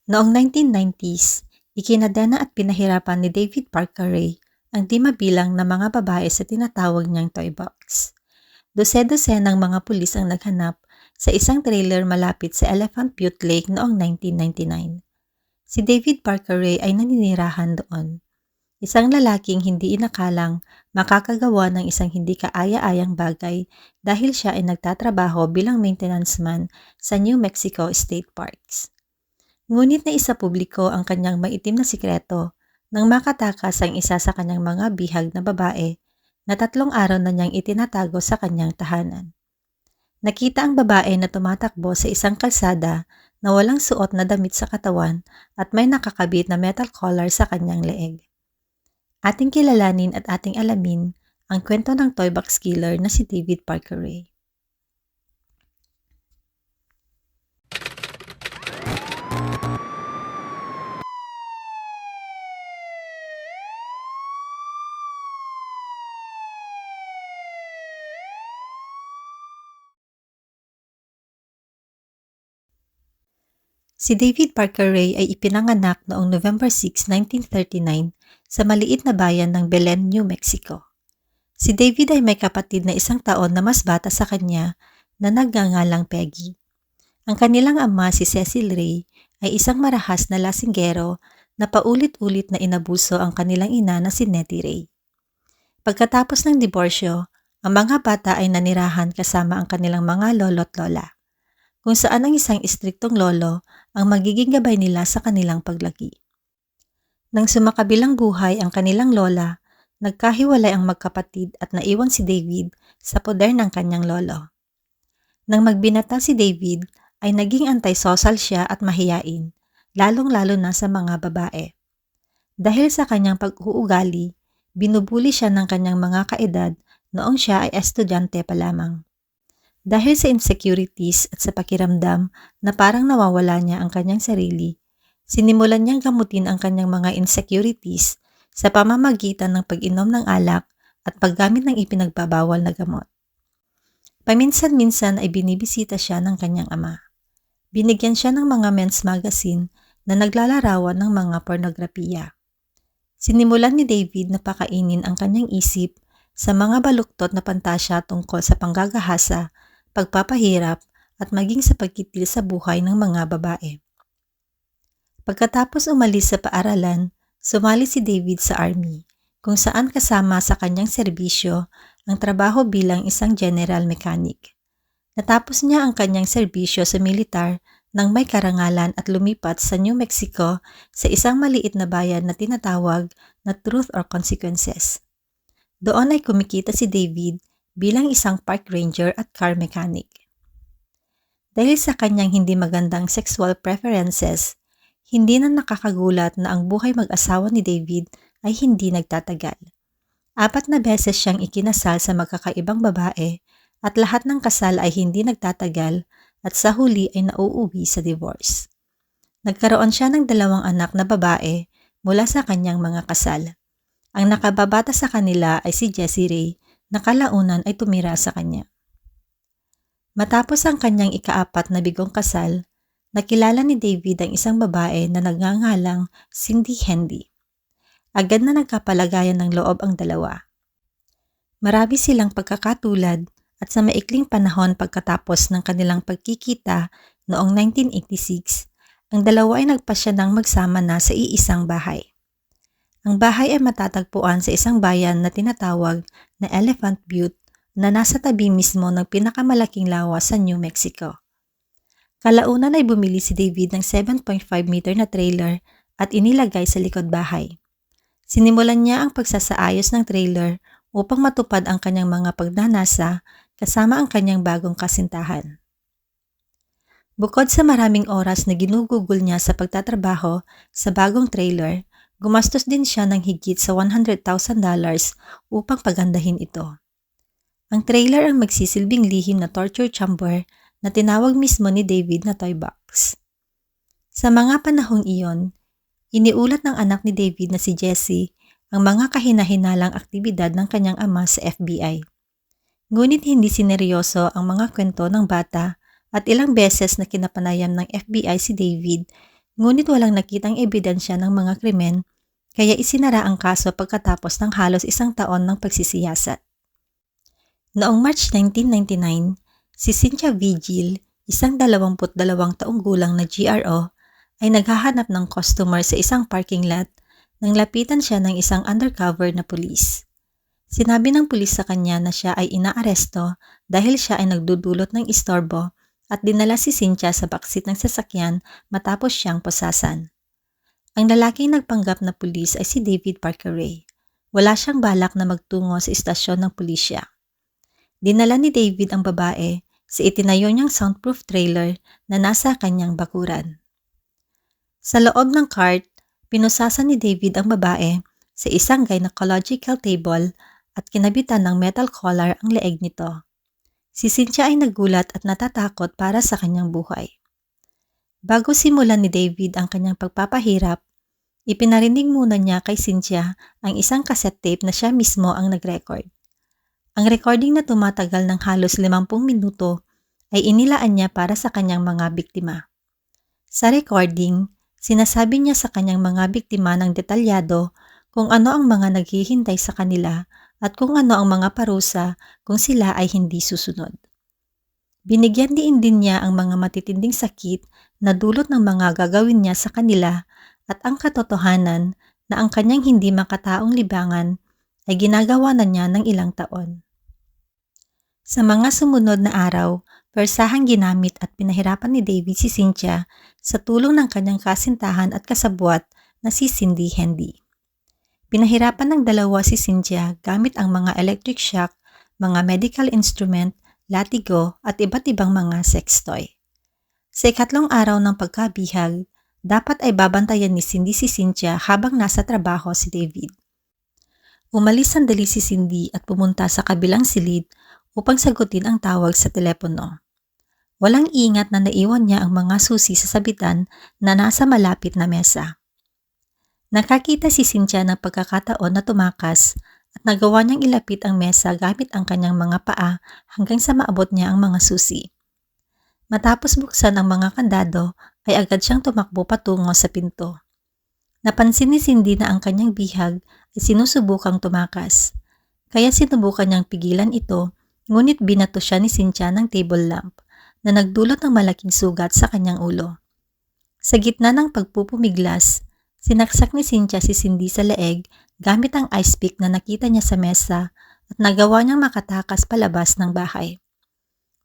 Noong 1990s, ikinadena at pinahirapan ni David Parker Ray ang di mabilang na mga babae sa tinatawag niyang toy box. Dose-dosenang mga pulis ang naghanap sa isang trailer malapit sa Elephant Butte Lake noong 1999. Si David Parker Ray ay naninirahan doon. Isang lalaking hindi inakalang makakagawa ng isang hindi kaaya-ayang bagay dahil siya ay nagtatrabaho bilang maintenance man sa New Mexico State Parks. Ngunit naisa publiko ang kanyang maitim na sikreto nang makatakas ang isa sa kanyang mga bihag na babae na 3 araw na niyang itinatago sa kanyang tahanan. Nakita ang babae na tumatakbo sa isang kalsada na walang suot na damit sa katawan at may nakakabit na metal collar sa kanyang leeg. Ating kilalanin at ating alamin ang kwento ng toy box killer na si David Parker Ray. Si David Parker Ray ay ipinanganak noong November 6, 1939 sa maliit na bayan ng Belen, New Mexico. Si David ay may kapatid na 1 taon na mas bata sa kanya na nagngangalang Peggy. Ang kanilang ama, si Cecil Ray, ay isang marahas na lasinggero na paulit-ulit na inabuso ang kanilang ina na si Nettie Ray. Pagkatapos ng diborsyo, ang mga bata ay nanirahan kasama ang kanilang mga lolo't lola, kung saan ang isang istriktong lolo ang magiging gabay nila sa kanilang paglaki. Nang sumakabilang buhay ang kanilang lola, nagkahiwalay ang magkapatid at naiwan si David sa poder ng kanyang lolo. Nang magbinata si David, ay naging antisocial siya at mahiyain, lalong-lalo na sa mga babae. Dahil sa kanyang pag-uugali, binubuli siya ng kanyang mga kaedad noong siya ay estudyante pa lamang. Dahil sa insecurities at sa pakiramdam na parang nawawala niya ang kanyang sarili, sinimulan niyang gamutin ang kanyang mga insecurities sa pamamagitan ng pag-inom ng alak at paggamit ng ipinagbabawal na gamot. Paminsan-minsan ay binibisita siya ng kanyang ama. Binigyan siya ng mga men's magazine na naglalarawan ng mga pornografiya. Sinimulan ni David na pakainin ang kanyang isip sa mga baluktot na pantasya tungkol sa panggagahasa, pagpapahirap at maging sa pagkitil sa buhay ng mga babae. Pagkatapos umalis sa paaralan, sumali si David sa army, kung saan kasama sa kanyang serbisyo ang trabaho bilang isang general mechanic. Natapos niya ang kanyang serbisyo sa militar nang may karangalan at lumipat sa New Mexico sa isang maliit na bayan na tinatawag na Truth or Consequences. Doon ay kumikita si David bilang isang park ranger at car mechanic. Dahil sa kanyang hindi magandang sexual preferences, hindi na nakakagulat na ang buhay mag-asawa ni David ay hindi nagtatagal. 4 na beses siyang ikinasal sa magkakaibang babae at lahat ng kasal ay hindi nagtatagal at sa huli ay nauuwi sa divorce. Nagkaroon siya ng 2 anak na babae mula sa kanyang mga kasal. Ang nakababata sa kanila ay si Jessie Ray na kalaunan ay tumira sa kanya. Matapos ang kanyang ika-4 na bigong kasal, nakilala ni David ang isang babae na nagngangalang Cindy Hendy. Agad na nagkapalagayan ng loob ang dalawa. Marami silang pagkakatulad at sa maikling panahon pagkatapos ng kanilang pagkikita noong 1986, ang dalawa ay nagpasya ng magsama na sa iisang bahay. Ang bahay ay matatagpuan sa isang bayan na tinatawag na Elephant Butte na nasa tabi mismo ng pinakamalaking lawas sa New Mexico. Kalaunan ay bumili si David ng 7.5 meter na trailer at inilagay sa likod bahay. Sinimulan niya ang pagsasaayos ng trailer upang matupad ang kanyang mga pagnanasa kasama ang kanyang bagong kasintahan. Bukod sa maraming oras na ginugugol niya sa pagtatrabaho sa bagong trailer, gumastos din siya ng higit sa $100,000 upang pagandahin ito. Ang trailer ang magsisilbing lihim na torture chamber na tinawag mismo ni David na toy box. Sa mga panahong iyon, iniulat ng anak ni David na si Jessie ang mga kahina-hinalang aktibidad ng kanyang ama sa FBI. Ngunit hindi sineryoso ang mga kwento ng bata at ilang beses na kinapanayam ng FBI si David Ngunit walang nakitang ebidensya ng mga krimen, kaya isinara ang kaso pagkatapos ng halos 1 taon ng pagsisiyasat. Noong March 1999, si Cynthia Vigil, isang 22 taong gulang na GRO, ay naghahanap ng customer sa isang parking lot nang lapitan siya ng isang undercover na pulis. Sinabi ng pulis sa kanya na siya ay inaaresto dahil siya ay nagdudulot ng istorbo at dinala si Cynthia sa backseat ng sasakyan matapos siyang posasan. Ang lalaking nagpanggap na pulis ay si David Parker Ray. Wala siyang balak na magtungo sa istasyon ng pulisya. Dinala ni David ang babae sa itinayo niyang soundproof trailer na nasa kanyang bakuran. Sa loob ng cart, pinusasan ni David ang babae sa isang gynecological table at kinabitan ng metal collar ang leeg nito. Si Cynthia ay nagulat at natatakot para sa kanyang buhay. Bago simulan ni David ang kanyang pagpapahirap, ipinarinig muna niya kay Cynthia ang isang cassette tape na siya mismo ang nag-record. Ang recording na tumatagal ng halos 50 minuto ay inilaan niya para sa kanyang mga biktima. Sa recording, sinasabi niya sa kanyang mga biktima ng detalyado kung ano ang mga naghihintay sa kanila at kung ano ang mga parusa kung sila ay hindi susunod. Binigyan din niya ang mga matitinding sakit na dulot ng mga gagawin niya sa kanila at ang katotohanan na ang kanyang hindi makataong libangan ay ginagawa na niya ng ilang taon. Sa mga sumunod na araw, persahang ginamit at pinahirapan ni David si Cynthia sa tulong ng kanyang kasintahan at kasabwat na si Cindy Hendy. Pinahirapan ng dalawa si Cynthia gamit ang mga electric shock, mga medical instrument, latigo at iba't ibang mga sex toy. Sa 2 araw ng pagkabihag, dapat ay babantayan ni Cindy si Cynthia habang nasa trabaho si David. Umalis sandali si Cindy at pumunta sa kabilang silid upang sagutin ang tawag sa telepono. Walang ingat na naiwan niya ang mga susi sa sabitan na nasa malapit na mesa. Nakakita si Cynthia ng pagkakataon na tumakas at nagawa niyang ilapit ang mesa gamit ang kanyang mga paa hanggang sa maabot niya ang mga susi. Matapos buksan ang mga kandado ay agad siyang tumakbo patungo sa pinto. Napansin ni Cindy na ang kanyang bihag ay sinusubukang tumakas. Kaya sinubukan niyang pigilan ito, ngunit binato siya ni Cynthia ng table lamp na nagdulot ng malaking sugat sa kanyang ulo. Sa gitna ng pagpupumiglas, sinaksak ni Cynthia si Cindy sa leeg gamit ang ice pick na nakita niya sa mesa at nagawa niyang makatakas palabas ng bahay.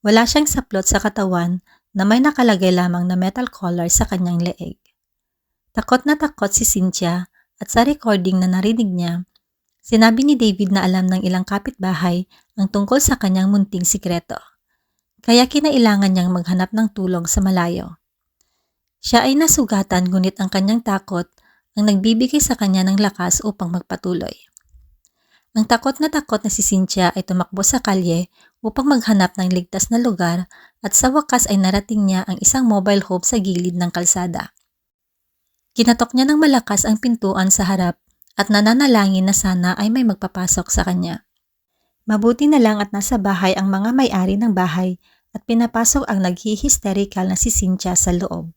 Wala siyang saplot sa katawan na may nakalagay lamang na metal collar sa kanyang leeg. Takot na takot si Cynthia at sa recording na narinig niya, sinabi ni David na alam ng ilang kapitbahay ang tungkol sa kanyang munting sikreto. Kaya kinailangan niyang maghanap ng tulong sa malayo. Siya ay nasugatan ngunit ang kanyang takot ang nagbibigay sa kanya ng lakas upang magpatuloy. Ang takot na si Cynthia ay tumakbo sa kalye upang maghanap ng ligtas na lugar at sa wakas ay narating niya ang isang mobile home sa gilid ng kalsada. Kinatok niya ng malakas ang pintuan sa harap at nananalangin na sana ay may magpapasok sa kanya. Mabuti na lang at nasa bahay ang mga may-ari ng bahay at pinapasok ang naghihisterikal na si Cynthia sa loob.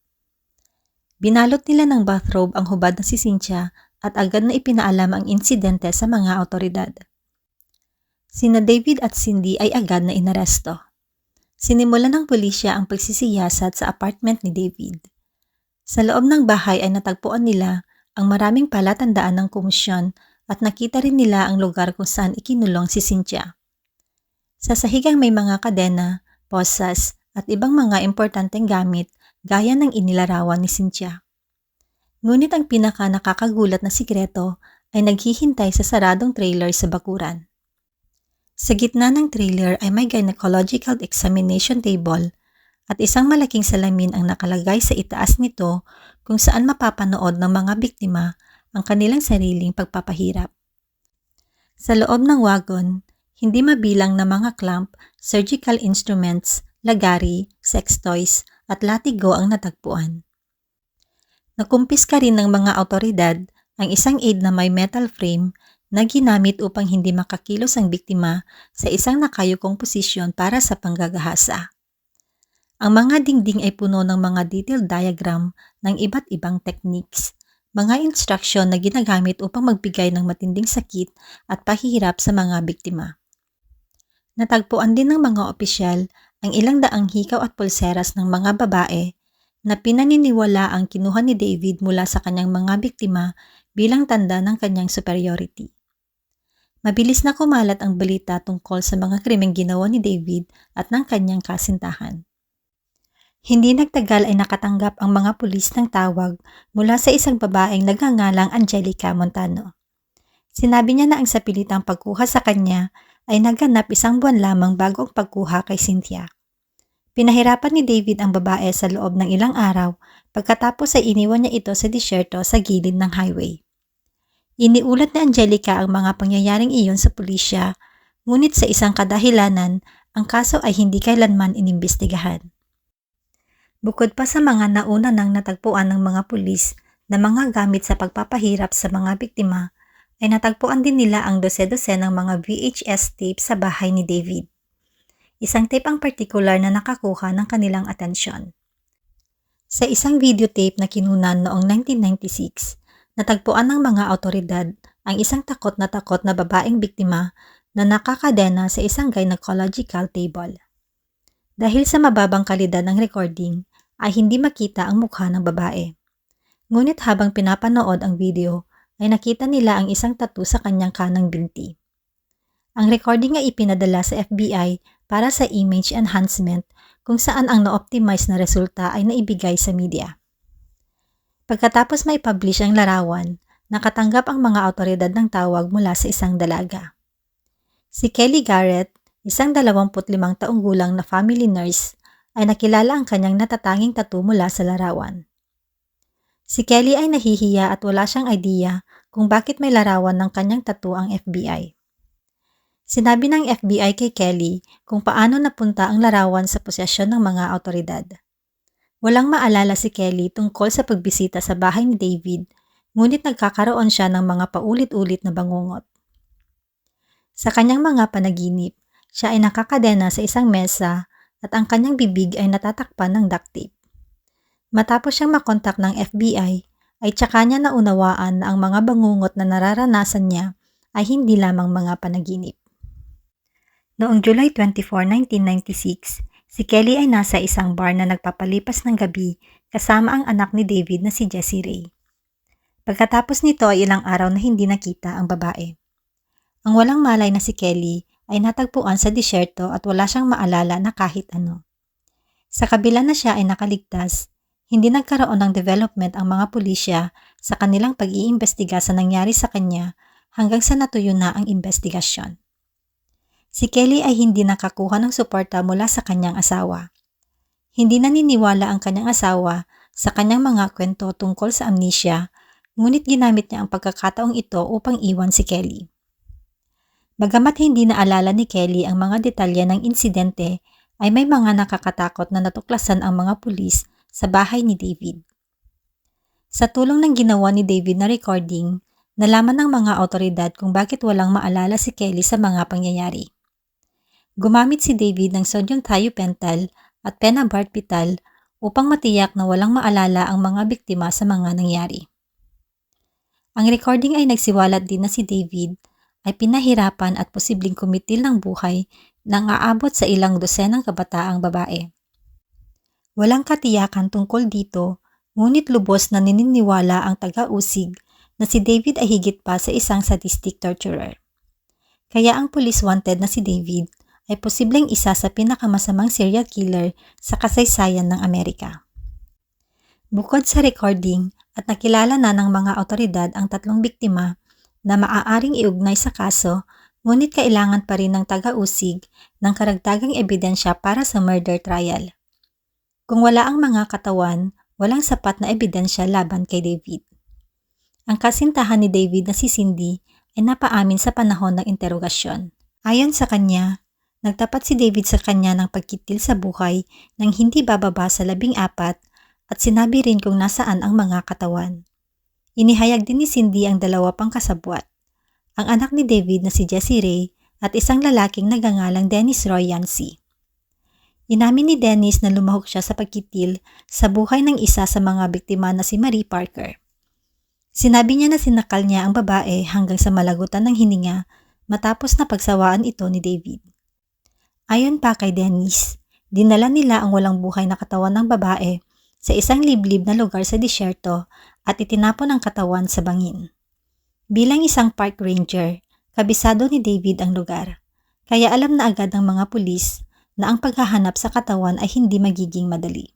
Binalot nila ng bathrobe ang hubad na si Cynthia at agad na ipinaalam ang insidente sa mga awtoridad. Sina David at Cindy ay agad na inaresto. Sinimulan ng pulisya ang pagsisiyasat sa apartment ni David. Sa loob ng bahay ay natagpuan nila ang maraming palatandaan ng komisyon at nakita rin nila ang lugar kung saan ikinulong si Cynthia. Sa sahigang may mga kadena, posas at ibang mga importanteng gamit gaya ng inilarawan ni Cynthia. Ngunit ang pinaka nakakagulat na sikreto ay naghihintay sa saradong trailer sa bakuran. Sa gitna ng trailer ay may gynecological examination table at isang malaking salamin ang nakalagay sa itaas nito kung saan mapapanood ng mga biktima ang kanilang sariling pagpapahirap. Sa loob ng wagon, hindi mabilang na mga clamp, surgical instruments, lagari, sex toys at latigo ang natagpuan. Nakumpiska rin ng mga awtoridad ang isang aid na may metal frame na ginamit upang hindi makakilos ang biktima sa isang nakayukong posisyon para sa panggagahasa. Ang mga dingding ay puno ng mga detailed diagram ng iba't ibang techniques, mga instruksyon na ginagamit upang magbigay ng matinding sakit at pahihirap sa mga biktima. Natagpuan din ng mga opisyal ang ilang daang hikaw at pulseras ng mga babae na pinaniniwala ang kinuha ni David mula sa kanyang mga biktima bilang tanda ng kanyang superiority. Mabilis na kumalat ang balita tungkol sa mga krimeng ginawa ni David at ng kanyang kasintahan. Hindi nagtagal ay nakatanggap ang mga pulis ng tawag mula sa isang babaeng nagngangalang Angelica Montano. Sinabi niya na ang sapilitang pagkuha sa kanya ay naganap 1 buwan lamang bago ang pagkuha kay Cynthia. Pinahirapan ni David ang babae sa loob ng ilang araw pagkatapos ay iniwan niya ito sa disyerto sa gilid ng highway. Iniulat ni Angelica ang mga pangyayaring iyon sa pulisya, ngunit sa isang kadahilanan, ang kaso ay hindi kailanman inimbestigahan. Bukod pa sa mga nauna nang natagpuan ng mga pulis na mga gamit sa pagpapahirap sa mga biktima, ay natagpuan din nila ang dose-dose ng mga VHS tape sa bahay ni David. Isang tape ang partikular na nakakuha ng kanilang atensyon. Sa isang videotape na kinunan noong 1996, natagpuan ng mga awtoridad ang isang takot na babaeng biktima na nakakadena sa isang gynecological table. Dahil sa mababang kalidad ng recording, ay hindi makita ang mukha ng babae. Ngunit habang pinapanood ang video, ay nakita nila ang isang tattoo sa kanyang kanang binti. Ang recording ay ipinadala sa FBI para sa image enhancement kung saan ang na-optimize na resulta ay naibigay sa media. Pagkatapos mai-publish ang larawan, nakatanggap ang mga awtoridad ng tawag mula sa isang dalaga. Si Kelly Garrett, isang 25 taong gulang na family nurse, ay nakilala ang kanyang natatanging tattoo mula sa larawan. Si Kelly ay nahihiya at wala siyang idea kung bakit may larawan ng kanyang tattoo ang FBI. Sinabi ng FBI kay Kelly kung paano napunta ang larawan sa posesyon ng mga awtoridad. Walang maalala si Kelly tungkol sa pagbisita sa bahay ni David, ngunit nagkakaroon siya ng mga paulit-ulit na bangungot. Sa kanyang mga panaginip, siya ay nakakadena sa isang mesa at ang kanyang bibig ay natatakpan ng duct tape. Matapos siyang makontak ng FBI, ay tsaka niya naunawaan na ang mga bangungot na nararanasan niya ay hindi lamang mga panaginip. Noong July 24, 1996, si Kelly ay nasa isang bar na nagpapalipas ng gabi kasama ang anak ni David na si Jessie Ray. Pagkatapos nito ay ilang araw na hindi nakita ang babae. Ang walang malay na si Kelly ay natagpuan sa disyerto at wala siyang maalala na kahit ano. Sa kabila na siya ay nakaligtas, hindi nagkaroon ng development ang mga pulisya sa kanilang pag-iimbestiga sa nangyari sa kanya hanggang sa natuyo na ang investigasyon. Si Kelly ay hindi nakakuha ng suporta mula sa kanyang asawa. Hindi naniniwala ang kanyang asawa sa kanyang mga kwento tungkol sa amnesia, ngunit ginamit niya ang pagkakataong ito upang iwan si Kelly. Bagamat hindi naalala ni Kelly ang mga detalye ng insidente, ay may mga nakakatakot na natuklasan ang mga pulis sa bahay ni David. Sa tulong ng ginawa ni David na recording, nalaman ng mga awtoridad kung bakit walang maalala si Kelly sa mga pangyayari. Gumamit si David ng sodium thiopental at pentobarbital upang matiyak na walang maalala ang mga biktima sa mga nangyari. Ang recording ay nagsiwalat din na si David ay pinahirapan at posibleng kumitil ng buhay nang aabot sa ilang dosenang kabataang babae. Walang katiyakan tungkol dito, ngunit lubos na naniniwala ang taga-usig na si David ay higit pa sa isang sadistic torturer. Kaya ang police wanted na si David ay posibleng isa sa pinakamasamang serial killer sa kasaysayan ng Amerika. Bukod sa recording at nakilala na ng mga awtoridad ang 3 biktima na maaaring iugnay sa kaso, ngunit kailangan pa rin ng taga-usig ng karagdagang ebidensya para sa murder trial. Kung wala ang mga katawan, walang sapat na ebidensya laban kay David. Ang kasintahan ni David na si Cindy ay napaamin sa panahon ng interogasyon. Ayon sa kanya, nagtapat si David sa kanya ng pagkitil sa buhay nang hindi bababa sa 14 at sinabi rin kung nasaan ang mga katawan. Inihayag din ni Cindy ang 2 pang kasabwat, ang anak ni David na si Jessie Ray at isang lalaking nagngangalang Dennis Roy Yancey. Inamin ni Dennis na lumahok siya sa pagkitil sa buhay ng isa sa mga biktima na si Marie Parker. Sinabi niya na sinakal niya ang babae hanggang sa malagutan ng hininga matapos na pagsawaan ito ni David. Ayon pa kay Dennis, dinala nila ang walang buhay na katawan ng babae sa isang liblib na lugar sa disyerto at itinapon ang katawan sa bangin. Bilang isang park ranger, kabisado ni David ang lugar, kaya alam na agad ng mga pulis na ang paghahanap sa katawan ay hindi magiging madali.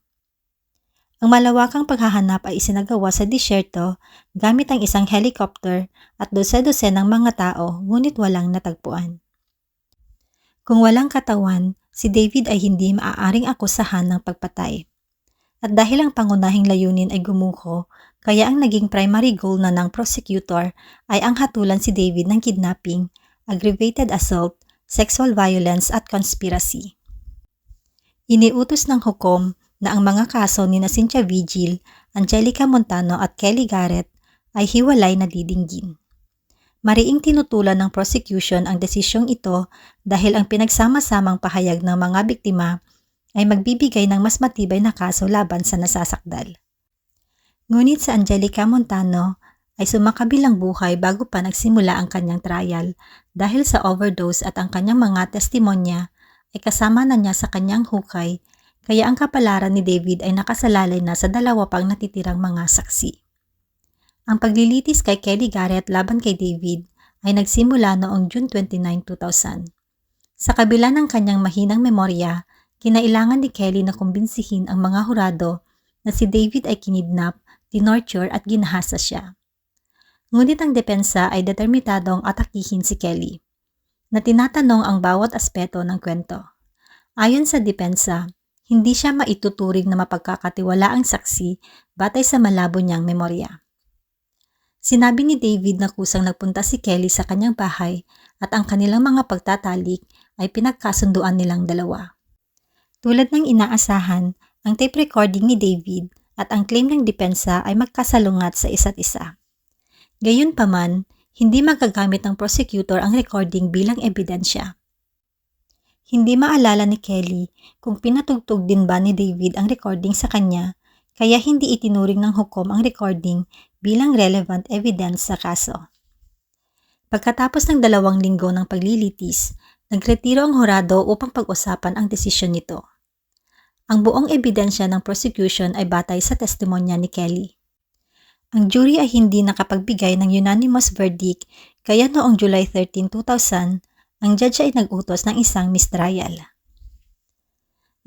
Ang malawakang paghahanap ay isinagawa sa disyerto gamit ang isang helicopter at dose-dosenang mga tao ngunit walang natagpuan. Kung walang katawan, si David ay hindi maaaring akusahan ng pagpatay. At dahil ang pangunahing layunin ay gumuho, kaya ang naging primary goal na ng prosecutor ay ang hatulan si David ng kidnapping, aggravated assault, sexual violence at conspiracy. Iniutos ng hukom na ang mga kaso ni Cynthia Vigil, Angelica Montano at Kelly Garrett ay hiwalay na didinggin. Mariing tinutulan ng prosecution ang desisyong ito dahil ang pinagsama-samang pahayag ng mga biktima ay magbibigay ng mas matibay na kaso laban sa nasasakdal. Ngunit sa Angelica Montano ay sumakabilang buhay bago pa nagsimula ang kanyang trial dahil sa overdose at ang kanyang mga testimonya ay kasama na niya sa kanyang hukay, kaya ang kapalaran ni David ay nakasalalay na sa dalawa pang natitirang mga saksi. Ang paglilitis kay Kelly Garrett laban kay David ay nagsimula noong June 29, 2000. Sa kabila ng kanyang mahinang memorya, kinailangan ni Kelly na kumbinsihin ang mga hurado na si David ay kinidnap, tinorture at ginahasa siya. Ngunit ang depensa ay determinadong atakihin si Kelly, na tinatanong ang bawat aspeto ng kwento. Ayon sa depensa, hindi siya maituturing na mapagkakatiwalaang saksi batay sa malabo niyang memorya. Sinabi ni David na kusang nagpunta si Kelly sa kanyang bahay at ang kanilang mga pagtatalik ay pinagkasunduan nilang dalawa. Tulad ng inaasahan, ang tape recording ni David at ang claim ng depensa ay magkasalungat sa isa't isa. Gayunpaman, hindi magagamit ng prosecutor ang recording bilang ebidensya. Hindi maalala ni Kelly kung pinatugtog din ba ni David ang recording sa kanya, kaya hindi itinuring ng hukom ang recording bilang relevant evidence sa kaso. Pagkatapos ng 2 linggo ng paglilitis, nagretiro ang hurado upang pag-usapan ang desisyon nito. Ang buong ebidensya ng prosecution ay batay sa testimonya ni Kelly. Ang jury ay hindi nakapagbigay ng unanimous verdict, kaya noong July 13, 2000, ang judge ay nag-utos ng isang mistrial.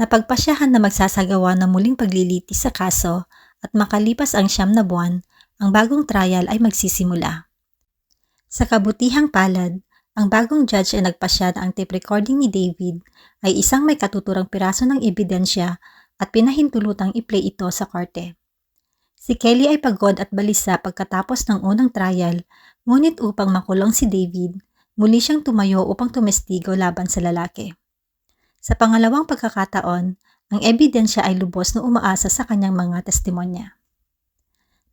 Napagpasyahan na magsasagawa ng muling paglilitis sa kaso at makalipas ang 9 na buwan, ang bagong trial ay magsisimula. Sa kabutihang palad, ang bagong judge ay nagpasya na ang tape recording ni David ay isang may katuturang piraso ng ebidensya at pinahintulutang i-play ito sa korte. Si Kelly ay pagod at balisa pagkatapos ng unang trial, ngunit upang makulong si David, muli siyang tumayo upang tumestigo laban sa lalaki. Sa pangalawang pagkakataon, ang ebidensya ay lubos na umaasa sa kanyang mga testimonya.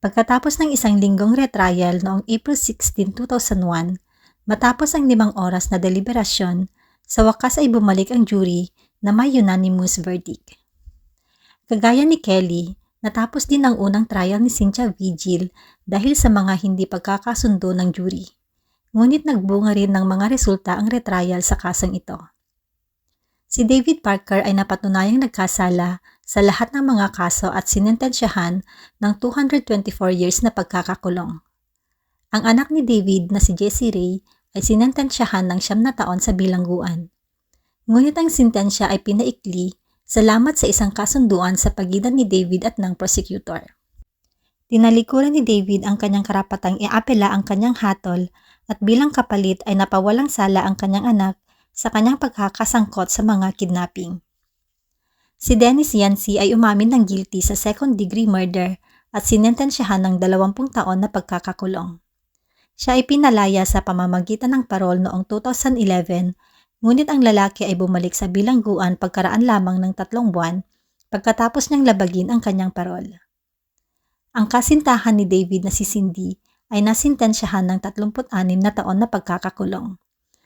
Pagkatapos ng 1 linggong retrial noong April 16, 2001, matapos ang 5 oras na deliberasyon, sa wakas ay bumalik ang jury na may unanimous verdict. Kagaya ni Kelly, natapos din ang unang trial ni Cynthia Vigil dahil sa mga hindi pagkakasundo ng jury. Ngunit nagbunga rin ng mga resulta ang retrial sa kasong ito. Si David Parker ay napatunayang nagkasala sa lahat ng mga kaso at sinentensyahan ng 224 years na pagkakakulong. Ang anak ni David na si Jessie Ray ay sinentensyahan ng 9 na taon sa bilangguan. Ngunit ang sentensya ay pinaikli salamat sa isang kasunduan sa pagitan ni David at ng prosecutor. Tinalikuran ni David ang kanyang karapatang iapela ang kanyang hatol at bilang kapalit ay napawalang sala ang kanyang anak sa kanyang pagkakasangkot sa mga kidnapping. Si Dennis Yancey ay umamin ng guilty sa second-degree murder at sinentensyahan ng 20 taon na pagkakakulong. Siya ay pinalaya sa pamamagitan ng parol noong 2011, ngunit ang lalaki ay bumalik sa bilangguan pagkaraan lamang ng 3 buwan pagkatapos niyang labagin ang kanyang parol. Ang kasintahan ni David na si Cindy ay nasintensyahan ng 36 na taon na pagkakakulong.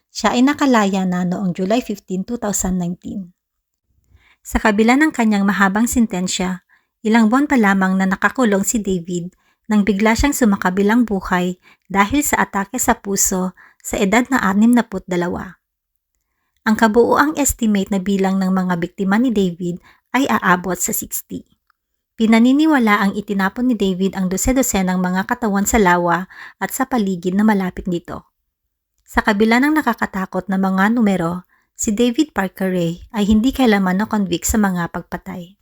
Siya ay nakalaya na noong July 15, 2019. Sa kabila ng kanyang mahabang sentensya, ilang buwan pa lamang na nakakulong si David nang bigla siyang sumakabilang buhay dahil sa atake sa puso sa edad na 62. Ang kabuuang estimate na bilang ng mga biktima ni David ay aabot sa 60. Pinaniniwala ang itinapon ni David ang dose-dosenang mga katawan sa lawa at sa paligid na malapit dito. Sa kabila ng nakakatakot na mga numero, si David Parker Ray ay hindi kailanman na-convict sa mga pagpatay.